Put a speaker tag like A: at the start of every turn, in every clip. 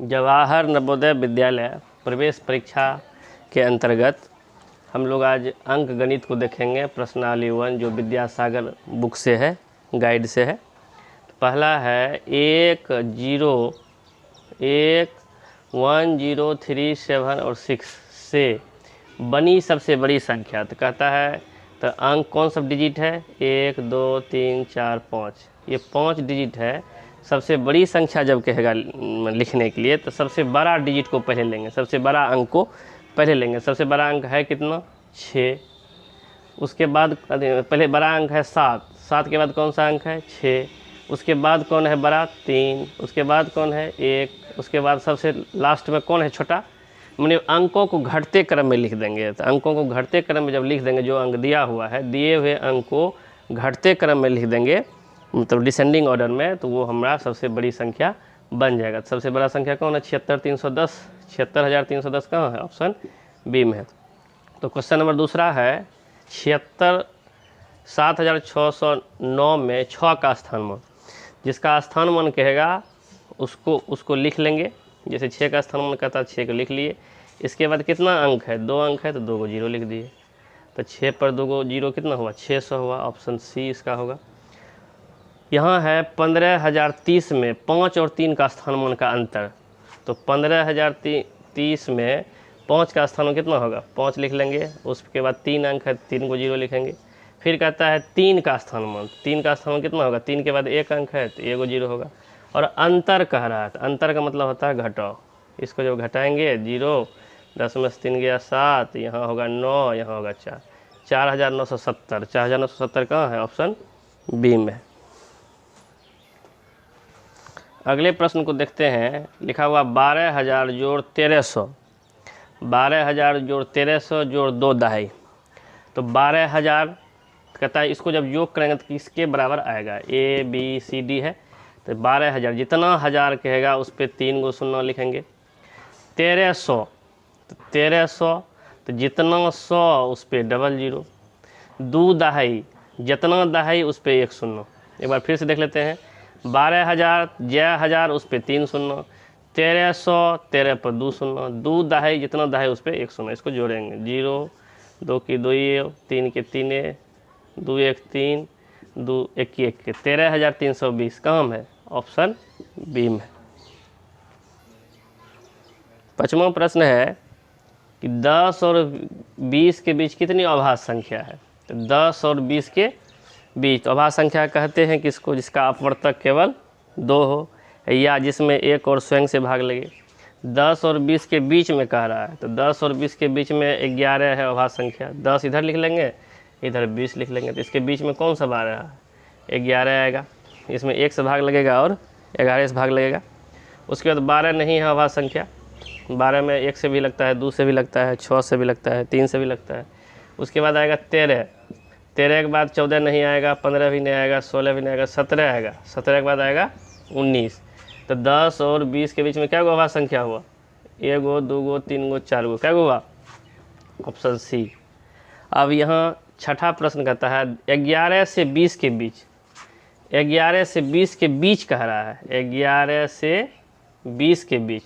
A: जवाहर नवोदय विद्यालय प्रवेश परीक्षा के अंतर्गत हम लोग आज अंक गणित को देखेंगे। प्रश्नावली 1 जो विद्यासागर बुक से है, गाइड से है। तो पहला है 1 0 1 1 0 3 7 और 6 से बनी सबसे बड़ी संख्या। तो कहता है तो अंक कौन सा डिजिट है? 1 2 3 4 5, ये 5 डिजिट है। सबसे बड़ी संख्या जब कहेगा लिखने के लिए तो सबसे बड़ा डिजिट को पहले लेंगे, सबसे बड़ा अंक को पहले लेंगे। सबसे बड़ा अंक है कितना? 6। उसके बाद पहले बड़ा अंक है 7, 7 के बाद कौन सा अंक है? 6। उसके बाद कौन है बड़ा? 3। उसके बाद कौन है? 1। उसके बाद सबसे लास्ट में कौन है छोटा? मैंने अंकों को घटते क्रम में लिख देंगे। तो अंकों को घटते क्रम में जब लिख देंगे, जो अंक दिया हुआ है दिए हुए अंक को घटते क्रम में लिख देंगे, मतलब डिसेंडिंग ऑर्डर में, तो वो हमारा सबसे बड़ी संख्या बन जाएगा। तो सबसे बड़ा संख्या कौन है? 76310। 76310 कहाँ है? ऑप्शन बी में है। तो क्वेश्चन नंबर दूसरा है 76,609 में 6 का स्थानमान। जिसका स्थानमान कहेगा उसको लिख लेंगे। जैसे 6 का स्थानमान कहता है 6 को लिख लिए। इसके बाद कितना अंक है? 2 अंक है तो 2 को 0 लिख दिए। तो 6 पर 2 को 0 कितना हुआ? 600 हुआ। ऑप्शन सी इसका होगा। यहाँ है 15,030 में 5 और 3 का स्थानमान का अंतर। तो 15,030 में 5 का स्थानमान कितना होगा? 5 लिख लेंगे। उसके बाद 3 अंक है, 3 को 0 लिखेंगे। फिर कहता है 3 का स्थानमान। 3 का स्थानमान कितना होगा? 3 के बाद 1 अंक है तो 1 को 0 होगा। और अंतर कह रहा है तो अंतर का मतलब होता है घटाओ। इसको जब घटाएंगे 0, 10 में से 3 गया 7, यहाँ होगा 9, यहाँ होगा 4, 4,970। 4,970 कहाँ है? ऑप्शन बी में। अगले प्रश्न को देखते हैं। लिखा हुआ 12,000 जोड़ 1300, 12,000 जोड़ 1300 जोड़ 2 दहाई। तो 12,000 कहता है इसको जब योग करेंगे तो किसके बराबर आएगा? ए बी सी डी है। तो 12,000 जितना हज़ार कहेगा उस पर 3 गो शून्य लिखेंगे। 1300 तो 1300 तो जितना 100 उस पर 00। 2 दहाई जितना दहाई उस पर 1 शून्य। एक बार फिर से देख लेते हैं। 12,000 जय हज़ार उस पर 3 शून्य। 1300 13 पर 2 शून्य। 2 दहाई जितना दहाई उस पर 1 शून्य। इसको जोड़ेंगे। 0 2 की 2 3 के 3 2 1 3 2 1 1 के 13,320 काम है। ऑप्शन बी में। 5वां प्रश्न है कि 10 और 20 के बीच कितनी अभाज्य संख्या है? तो 10 और 20 के बीच अभाज्य संख्या कहते हैं किसको? जिसका अपवर्तक केवल 2 हो या जिसमें 1 और स्वयं से भाग लगे। 10 और 20 के बीच में कह रहा है तो 10 और 20 के बीच में 11 है अभाज्य संख्या। 10 इधर लिख लेंगे, इधर 20 लिख लेंगे। तो इसके बीच में कौन सा 12 है? 11 आएगा। इसमें 1 से भाग लगेगा और 11 से भाग लगेगा। उसके बाद 12 नहीं है अभाज्य संख्या। 12 में 1 से भी लगता है, 2 से भी लगता है, 6 से भी लगता है, 3 से भी लगता है। उसके बाद आएगा 13। 13 के बाद 14 नहीं आएगा, 15 भी नहीं आएगा, 16 भी नहीं आएगा, 17 आएगा। 17 के बाद आएगा 19। तो 10 और 20 के बीच में क्या अभाज्य संख्या हुआ? 1 गो 2 गो 3 गो 4 गो। क्या हुआ? Option C. अब यहाँ छठा प्रश्न कहता है 11 से 20 के बीच। 11 से 20 के बीच कह रहा है। 11 से 20 के बीच।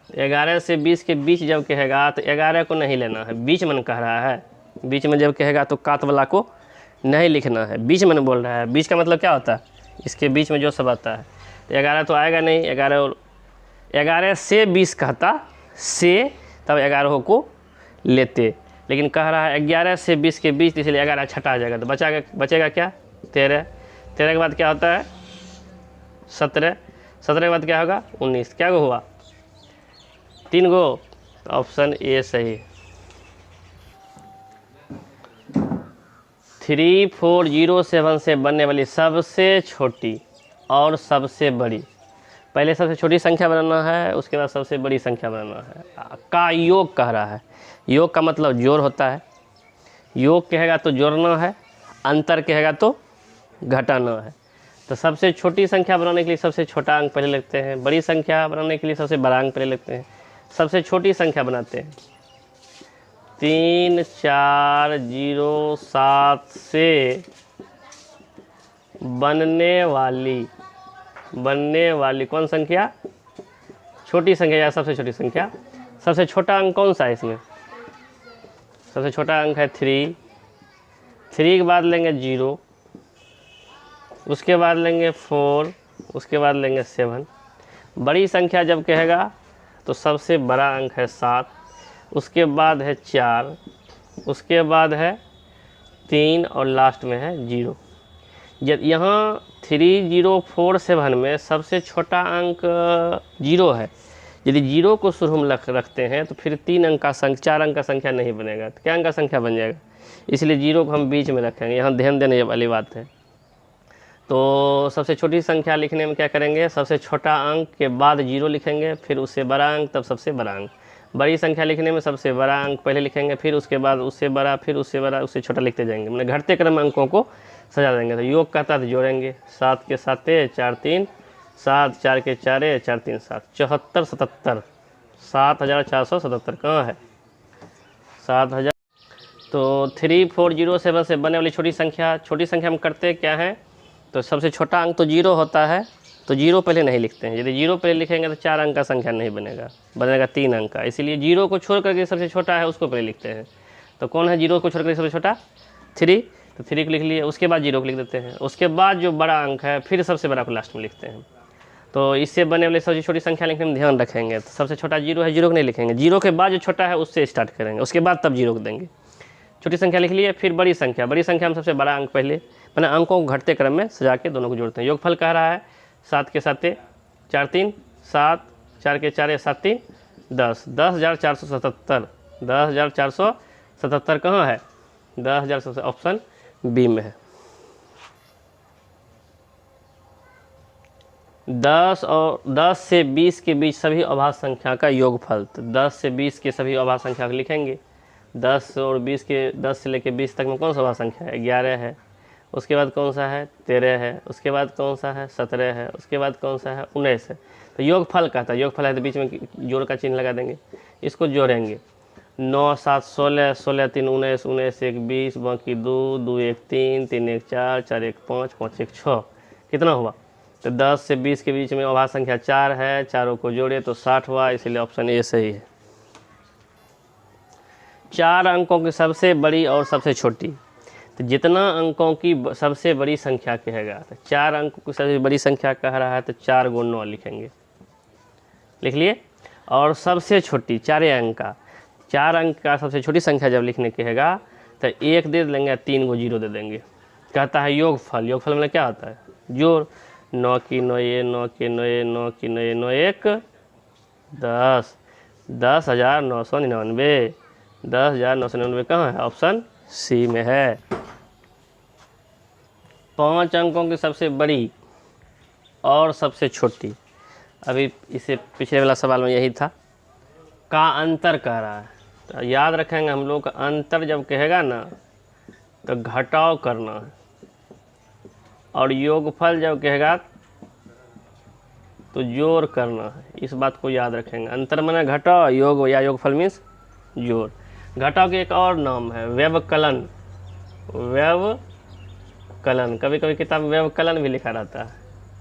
A: 11 से 20 के बीच जब कहेगा तो 11 को नहीं लेना है, बीच में कह रहा है। बीच में जब कहेगा तो कात वाला को नहीं लिखना है, बीच में बोल रहा है। बीच का मतलब क्या होता है? इसके बीच में जो सब आता है। तो 11 तो आएगा नहीं। 11 से 20 कहता से, तब 11 को लेते। लेकिन कह रहा है 11 से 20 के बीच, इसलिए 11 छठा आ जाएगा। तो बचेगा क्या? 13। 13 के बाद क्या होता है? 17। 17 के बाद क्या होगा? 19। क्या गो हुआ? 3 गो। तो ऑप्शन ए सही। 3407 से बनने वाली सबसे छोटी और सबसे बड़ी, पहले सबसे छोटी संख्या बनाना है, उसके बाद सबसे बड़ी संख्या बनाना है का योग कह रहा है। योग का मतलब जोड़ होता है। योग कहेगा तो जोड़ना है, अंतर कहेगा तो घटाना है। तो सबसे छोटी संख्या बनाने के लिए सबसे छोटा अंक पहले लिखते हैं, बड़ी संख्या बनाने के लिए सबसे बड़ा अंक पहले लिखते हैं। सबसे छोटी संख्या बनाते हैं। 3407 से बनने वाली कौन संख्या? छोटी संख्या या सबसे छोटी संख्या, सबसे छोटा अंक कौन सा है इसमें? सबसे छोटा अंक है 3, 3 के बाद लेंगे 0, उसके बाद लेंगे 4, उसके बाद लेंगे 7। बड़ी संख्या जब कहेगा तो सबसे बड़ा अंक है 7, उसके बाद है 4, उसके बाद है 3 और लास्ट में है 0। जब यहाँ 3047 में सबसे छोटा अंक 0 है, यदि 0 को शुरू में रखते हैं तो फिर 4 अंक का संख्या नहीं बनेगा, तो क्या अंक का संख्या बन जाएगा? इसलिए 0 को हम बीच में रखेंगे, यहाँ ध्यान देने वाली बात है। तो सबसे छोटी संख्या लिखने में क्या करेंगे? सबसे छोटा अंक के बाद 0 लिखेंगे, फिर उससे बड़ा अंक, तब सबसे बड़ा अंक। बड़ी संख्या लिखने में सबसे बड़ा अंक पहले लिखेंगे, फिर उसके बाद उससे बड़ा, फिर उससे बड़ा, उससे छोटा लिखते जाएंगे, मतलब घटते क्रम में अंकों को सजा देंगे। तो योग का तहत जोड़ेंगे, 7 के 7 4 3 7, 4 के 4 4 3 7, 74 77, 7477 कहाँ है? 7000। तो 3407 से बने वाली छोटी संख्या हम करते क्या है? तो सबसे छोटा अंक तो 0 होता है, तो 0 पहले नहीं लिखते हैं। यदि 0 पहले लिखेंगे तो 4 अंक का संख्या नहीं बनेगा, बनेगा 3 अंक का। इसीलिए 0 को छोड़ करके सबसे छोटा है उसको पहले लिखते हैं। तो कौन है 0 को छोड़ करके सबसे छोटा? 3, तो 3 को लिख लिए, उसके बाद 0 को लिख देते हैं, उसके बाद जो बड़ा अंक है फिर सबसे बड़ा को लास्ट में लिखते हैं। तो इससे बने वाली सबसे छोटी संख्या लिखने में ध्यान रखेंगे। तो सबसे छोटा 0 है, 0 को नहीं लिखेंगे, 0 के बाद जो छोटा है उससे स्टार्ट करेंगे, उसके बाद तब 0 को देंगे। छोटी संख्या लिख लिए, फिर बड़ी संख्या में सबसे बड़ा अंक पहले, मैंने अंकों को घटते क्रम में सजा के दोनों को जोड़ते हैं। योगफल कह रहा है 7 के 7 4 3 7, 4 के 4 7 3 10, 10,477, 10,477 कहाँ है? 10,000 ऑप्शन बी में है। 10 से 20 के बीच सभी अभाज्य संख्या का योगफल। तो 10 से 20 के सभी अभाज्य संख्या को लिखेंगे। 10 और 20 के 10 से लेकर 20 तक में कौन सा अभाज्य संख्या है? 11 है। उसके बाद कौन सा है? 13 है। उसके बाद कौन सा है? 17 है। उसके बाद कौन सा है? 19 है। तो योगफल का था, योगफल है तो बीच में जोड़ का चिन्ह लगा देंगे, इसको जोड़ेंगे। 9 7 16, 16 3 19, 19 1 20, बाकी 2 2 1 3, 3 1 4, 4 1 5, 5 1 6, कितना हुआ? तो 10 से 20 के बीच में अभाज्य संख्या 4 है, चारों को जोड़े तो 60 हुआ, इसलिए ऑप्शन ए सही है। 4 अंकों की सबसे बड़ी और सबसे छोटी, तो जितना अंकों की सबसे बड़ी संख्या कहेगा, तो 4 अंकों की सबसे बड़ी संख्या कह रहा है तो 4 × 9 लिखेंगे, लिख लिए। और सबसे छोटी 4 अंक का, 4 अंक का सबसे छोटी संख्या जब लिखने कहेगा तो 1 दे देंगे, 3 को 0 दे देंगे। कहता है योगफल, योगफल में क्या होता है? जोड़। 9 की 9 ये, 9 की 9 ये, 9 की 9 ये, 9 1 10, 10,999, 10,999 कहाँ है? ऑप्शन सी में है। 5 अंकों की सबसे बड़ी और सबसे छोटी, अभी इसे पिछले वाला सवाल में यही था, का अंतर कह रहा है। तो याद रखेंगे हम लोग, अंतर जब कहेगा ना तो घटाव करना है, और योगफल जब कहेगा तो जोड़ करना है। इस बात को याद रखेंगे। अंतर माने घटाव, योग या योगफल मीन्स जोड़। घटाव के एक और नाम है व्यवकलन, व्यवकलन, कभी कभी किताब में व्यवकलन भी लिखा रहता है।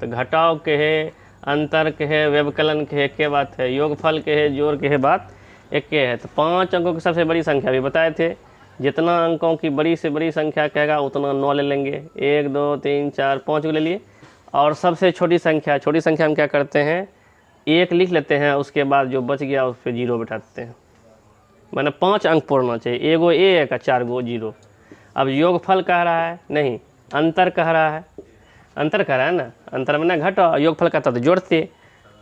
A: तो घटाव के है, अंतर के है, व्यवकलन के है, क्या बात है? योगफल के है, जोड़ के है, बात एक के है। तो 5 अंकों की सबसे बड़ी संख्या भी बताए थे, जितना अंकों की बड़ी से बड़ी संख्या कहेगा उतना 9 ले लेंगे, 1 2 3 4 5 को ले लिए। और सबसे छोटी संख्या हम क्या करते हैं? 1 लिख लेते हैं, उसके बाद जो बच गया उस पर 0 बैठाते हैं, मैंने 5 अंक पूर्णा चाहिए, 1 गो 1 और 4 गो 0। अब योगफल कह रहा है, नहीं अंतर कह रहा है, अंतर कह रहा है ना, अंतर मैंने घटा, योगफल कहता तो जोड़ते,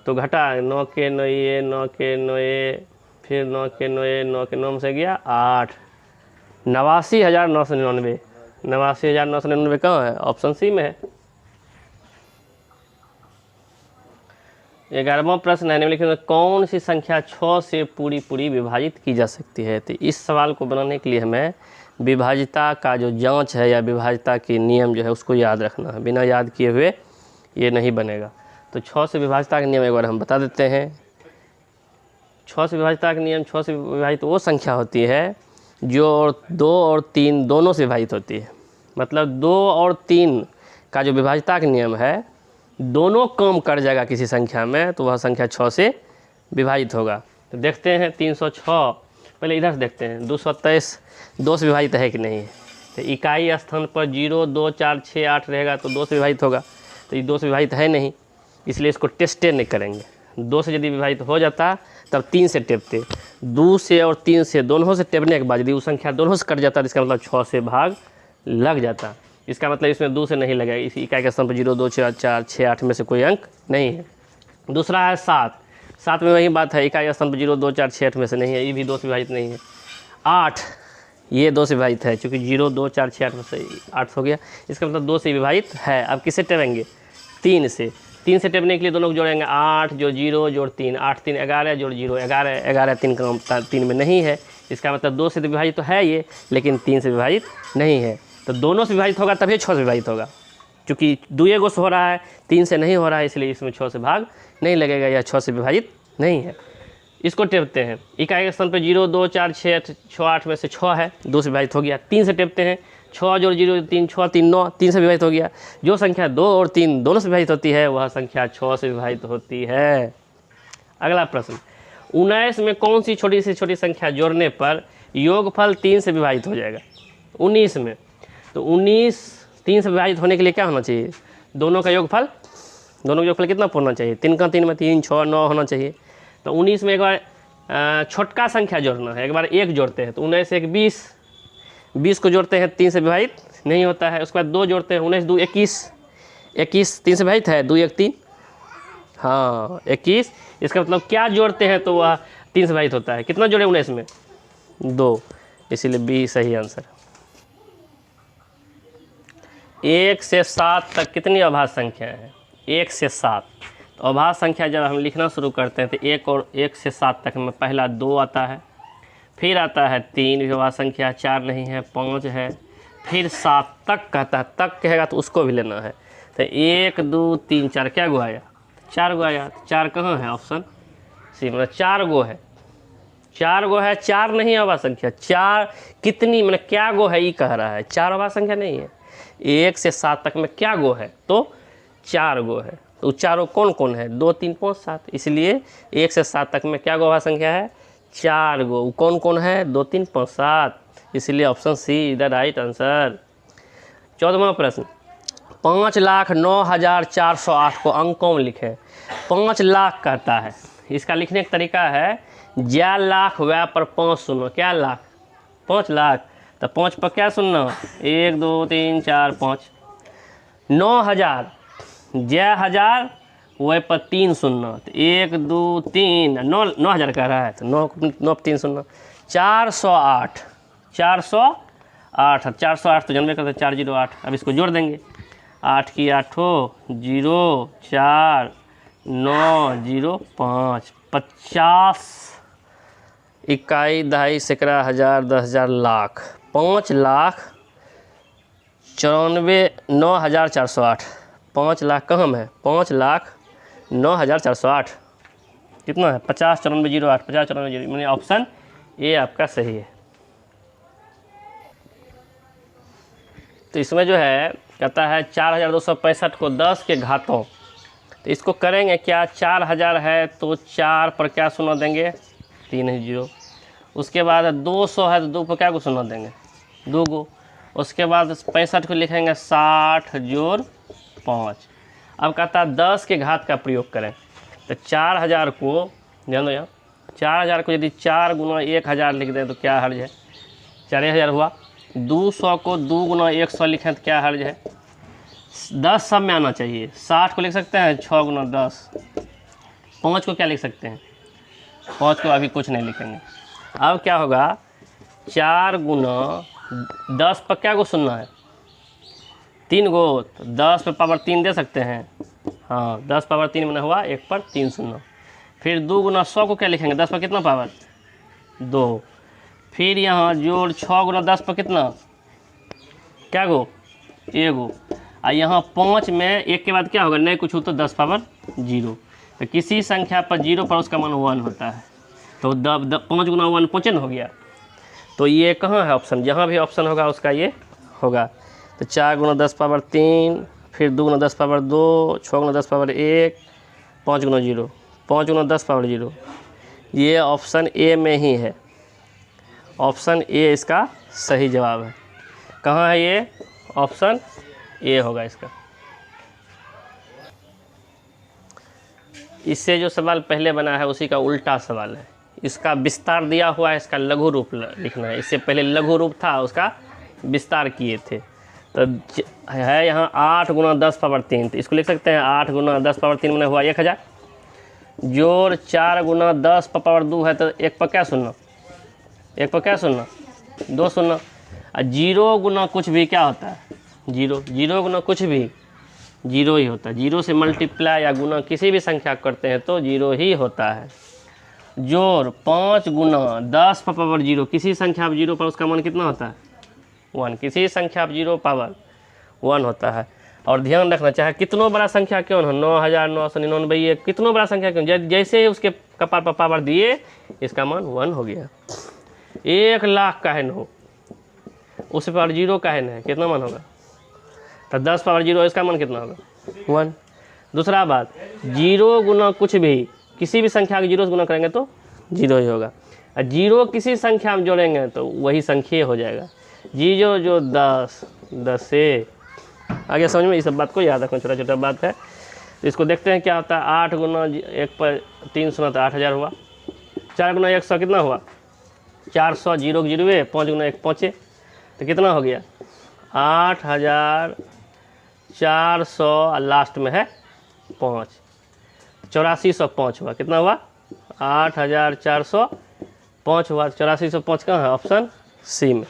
A: तो घटा 9 के 9 ये, 9 के 9 ये, फिर 9 के 9 ये, 9 के 9 से गया 8, 89,999, 89,999 कहाँ है? ऑप्शन सी में है। 11वां प्रश्न है, निम्नलिखित में कौन सी संख्या 6 से पूरी विभाजित की जा सकती है? तो इस सवाल को बनाने के लिए हमें विभाजिता का जो जांच है या विभाजिता के नियम जो है उसको याद रखना है, बिना याद किए हुए ये नहीं बनेगा। तो 6 से विभाजिता का नियम एक बार हम बता देते हैं। 6 से विभाजिता का नियम, 6 से विभाजित वो संख्या होती है जो 2 और 3 दोनों से विभाजित होती है। मतलब 2 और 3 का जो विभाजिता का नियम है, दोनों काम कर जाएगा किसी संख्या में, तो वह संख्या 6 से विभाजित होगा। तो देखते हैं 306, पहले इधर से देखते हैं 223 2 से विभाजित है कि नहीं है। तो इकाई स्थान पर 0 2 4 6 8 रहेगा तो 2 से विभाजित होगा, तो ये 2 से विभाजित है नहीं, इसलिए इसको टेस्टे नहीं करेंगे। 2 से यदि विभाजित हो जाता तब 3 से टेपते, 2 से और 3 से दोनों से टेपने के बाद यदि वो संख्या दोनों से कट जाता तो इसका मतलब 6 से भाग लग जाता। इसका मतलब इसमें 2 से नहीं लगेगा, इस इकाई के स्थान पर 0 2 4 6 8 में से कोई अंक नहीं है। दूसरा है 7, 7 में वही बात है, इकाई स्थान पर 0 2 4 6 8 में से नहीं है, ये भी 2 से विभाजित नहीं है। 8 ये 2 से विभाजित है, चूँकि 0 2 4 6 8 में से 8 हो गया, इसका मतलब 2 से विभाजित है। अब किससे टेपेंगे? 3 से। 3 से टेपने के लिए दोनों को जोड़ेंगे, 8 जो 0 जोड़ 3, 8 3 11 जोड़ 0 11, 11 3 का 3 में नहीं है, इसका मतलब 2 से विभाजित तो है ये, लेकिन 3 से विभाजित नहीं है। तो दोनों से विभाजित होगा तभी 6 से विभाजित होगा, क्योंकि 2 गो से हो रहा है, 3 से नहीं हो रहा है, इसलिए इसमें 6 से भाग नहीं लगेगा, या 6 से विभाजित नहीं है। इसको टेपते हैं, इकाई के स्थान पर 0 2 4 6 8 में से 6 है, 2 से विभाजित हो गया। 3 से टेपते हैं, 6 जोड़ 0 3 6 3 9, 3 से विभाजित हो गया। जो संख्या 2 और 3 दोनों से विभाजित होती है वह संख्या 6 से विभाजित होती है। अगला प्रश्न, 19 में कौन सी छोटी से छोटी संख्या जोड़ने पर योगफल 3 से विभाजित हो जाएगा? 19 में, तो 19 3 से विभाजित होने के लिए क्या होना चाहिए? दोनों का योगफल कितना होना चाहिए? 3 का 3 में 3 6 9 होना चाहिए। तो 19 में एक बार छोटका संख्या जोड़ना है, एक बार 1 जोड़ते हैं तो 19 1 20, 20 को जोड़ते हैं 3 से विभाजित नहीं होता है। उसके बाद 2 जोड़ते हैं, 19 2 21, 21 3 से विभाजित है, 2 1 3, हाँ 21। इसका मतलब क्या जोड़ते हैं तो वह 3 से विभाजित होता है। कितना जोड़े 19 में? 2, इसीलिए बी सही आंसर। 1 से 7 तक कितनी अभाज्य संख्या है? 1 से 7। तो अभाज्य संख्या जब हम लिखना शुरू करते हैं तो 1 से 7 तक में पहला 2 आता है, फिर आता है 3 भी अभाज्य संख्या, 4 नहीं है, 5 है, फिर 7 तक कहता है, तक कहेगा तो उसको भी लेना है। तो 1 2 3 4 क्या गो आया? 4 गो आया। 4 कहाँ है? ऑप्शन सी, मतलब 4 गो है, 4 गो है, 4 नहीं अभाज्य संख्या। 4 कितनी, मतलब क्या गो है ये कह रहा है, 4 अभाज्य संख्या नहीं है। 1 से 7 तक में क्या गो है? तो 4 गो है। तो चारों कौन कौन है? 2 3 5 7, इसलिए 1 से 7 तक में क्या गो अभाज्य संख्या है? 4 गो। कौन कौन है? 2 3 5 7, इसलिए option C is the right answer. 14वां प्रश्न, 5,09,408 को अंकों में लिखें। 5 लाख कहता है, इसका लिखने का तरीका है ज्या लाख व्या पर 5 सुनो। क्या लाख? 5 लाख, तो 5 पर क्या सुनना? 1 2 3 4 5। 9,000 ज्या 1000 वह पर 3 सुनना, तो 1 2 3 9,000 कह रहा है तो 9 पर 3 सुनना। 408 408 तो जानबे करते 408। अब इसको जोड़ देंगे, 8 की 8 0 4 9 0 5, 50 इकाई दहाई सैकड़ा हज़ार 10,000 लाख। 5,94,9,408। 5 लाख कहाँ में है? 5,09,408 कितना है? 50 94 08, 50 94 0, मैंने ऑप्शन ए आपका सही है। तो इसमें जो है कहता है 4,265 को 10 के घातों, तो इसको करेंगे क्या? 4,000 है तो 4 पर क्या सुना देंगे? 3 0। उसके बाद 200 है तो 2 पर क्या को सुना देंगे? 2 गो। उसके बाद 65 को लिखेंगे 60 जोड़ 5। अब कहता है 10 के घात का प्रयोग करें, तो 4,000 को ध्यान दो, यहाँ 4,000 को यदि 4 गुना 1,000 लिख दें तो क्या हर्ज है? 4,000 हुआ। 200 को 2 गुना 100 लिखें तो क्या हर्ज है? 10 सब में आना चाहिए। 60 को लिख सकते हैं 6 गुना 10। 5 को क्या लिख सकते हैं? 5 को अभी कुछ नहीं लिखेंगे। अब क्या होगा? 4 गुना 10 पर क्या को सुनना है? 3 गो, तो 10 पर पावर 3 दे सकते हैं, हाँ 10 पावर 3 में हुआ, 1 पर 3 सुनना। फिर 2 गुना 100 को क्या लिखेंगे? 10 पर कितना पावर? 2। फिर यहाँ जोड़ 6 गुना 10 पर कितना? क्या गो? 1 गो। और यहाँ 5 में 1 के बाद क्या होगा? नहीं कुछ हो तो 10 पावर 0। तो किसी संख्या पर 0 पर उसका मान 1 होता है, तो 5 गुना 1 5 हो गया। तो ये कहाँ है ऑप्शन? जहाँ भी ऑप्शन होगा उसका ये होगा। तो 4 गुना 10 पावर 3, फिर 2 गुना 10 पावर 2, 6 गुना 10 पावर 1, 5 गुना 0, 5 गुना 10 पावर 0, ये ऑप्शन ए में ही है। ऑप्शन ए इसका सही जवाब है। कहाँ है ये? ऑप्शन ए होगा इसका। इससे जो सवाल पहले बना है उसी का उल्टा सवाल है। इसका विस्तार दिया हुआ है, इसका लघु रूप लिखना है। इससे पहले लघु रूप था, उसका विस्तार किए थे। तो है यहाँ 8 गुना 10 पावर 3, तो इसको लिख सकते हैं 8 गुना 10 पावर 3 मैंने हुआ 1000, जोड़ 4 गुना 10 पावर 2 है, तो 1 पर क्या सुनना, 1 पर क्या सुनना, 2 सुनना। और 0 गुना कुछ भी क्या होता है? 0। 0 गुना कुछ भी 0 ही होता है। 0 से मल्टीप्लाई या गुना किसी भी संख्या करते हैं तो 0 ही होता है। जोड़ 5 गुना 10 पावर 0, किसी संख्या 0 पर उसका मान कितना होता है? 1। किसी संख्या 0 पावर 1 होता है। और ध्यान रखना, चाहे कितनों बड़ा संख्या क्यों हो, 9999, ये कितनों बड़ा संख्या क्यों, जैसे ही उसके कपार पर पावर दिए इसका मान 1 हो गया। 1 लाख का है न हो, उस पर 0 का है न है, कितना मान होगा? तो 10 पावर 0 इसका मान कितना होगा? 1। दूसरा बात, 0 गुना कुछ भी किसी भी संख्या के 0 से गुना करेंगे तो 0 ही होगा। और 0 किसी संख्या में जोड़ेंगे तो वही संख्या हो जाएगा। 0 जो 10, 10 से आगे समझ में, इस सब बात को याद रखना, छोटा छोटा बात है। तो इसको देखते हैं क्या होता है। 8 गुना 1 पर 3 सुना तो 8000 हुआ। 4 गुना 100 कितना हुआ? 400, 0 के 0, 5 गुना 1 5, तो कितना हो गया? 8400, और लास्ट में है 5, 8405 हुआ। कितना हुआ? 8405 हुआ। 8405 कहाँ है? ऑप्शन सी में।